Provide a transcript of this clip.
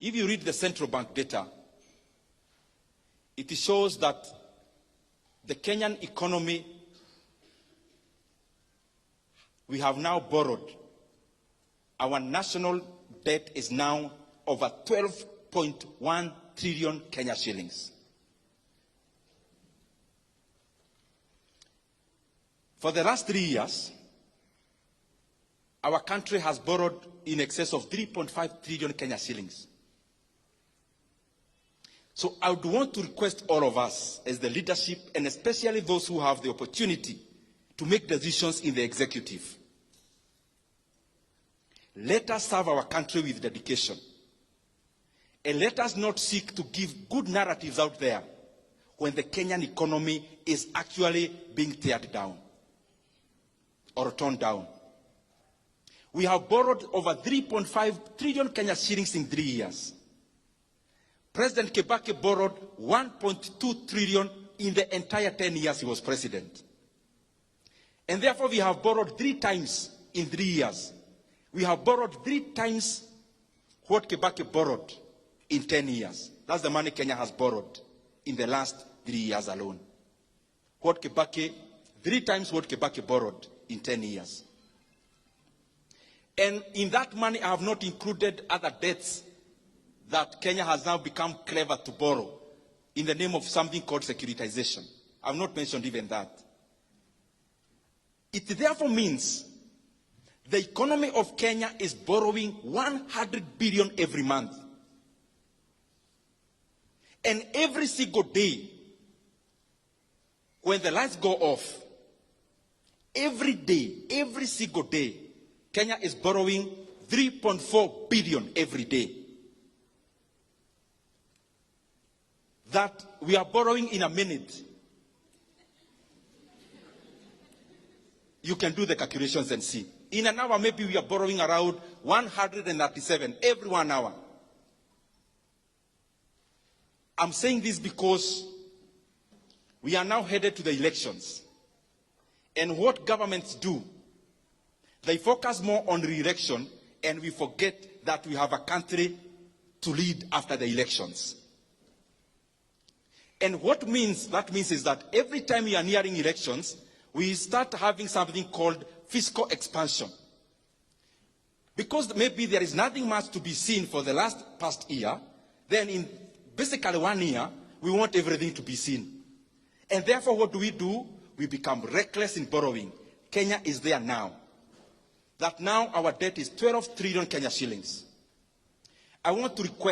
If you read the central bank data, it shows that the Kenyan economy, we have now borrowed. Our national debt is now over 12.1 trillion Kenya shillings. For the last 3 years, our country has borrowed in excess of 3.5 trillion Kenya shillings. So I would want to request all of us as the leadership, and especially those who have the opportunity to make decisions in the executive. Let us serve our country with dedication. And let us not seek to give good narratives out there when the Kenyan economy is actually being teared down or torn down. We have borrowed over 3.5 trillion Kenya shillings in 3 years. President Kibaki borrowed 1.2 trillion in the entire 10 years he was president. And therefore we have borrowed 3 times in 3 years. We have borrowed 3 times what Kibaki borrowed in 10 years. That's the money Kenya has borrowed in the last 3 years alone. 3 times what Kibaki borrowed in 10 years. And in that money, I have not included other debts that Kenya has now become clever to borrow in the name of something called securitization. I have not mentioned even that. It therefore means the economy of Kenya is borrowing 100 billion every month. And every single day, when the lights go off, every day, every single day, Kenya is borrowing 3.4 billion every day. That we are borrowing in a minute. You can do the calculations and see. In an hour, maybe we are borrowing around 137 every 1 hour. I'm saying this because we are now headed to the elections. And what governments do, they focus more on re-election, and we forget that we have a country to lead after the elections. And what that means is that every time we are nearing elections, we start having something called fiscal expansion. Because maybe there is nothing much to be seen for the past year, then in basically 1 year, we want everything to be seen. And therefore, what do? We become reckless in borrowing. Kenya is there now. That now our debt is 12 trillion Kenya shillings. I want to request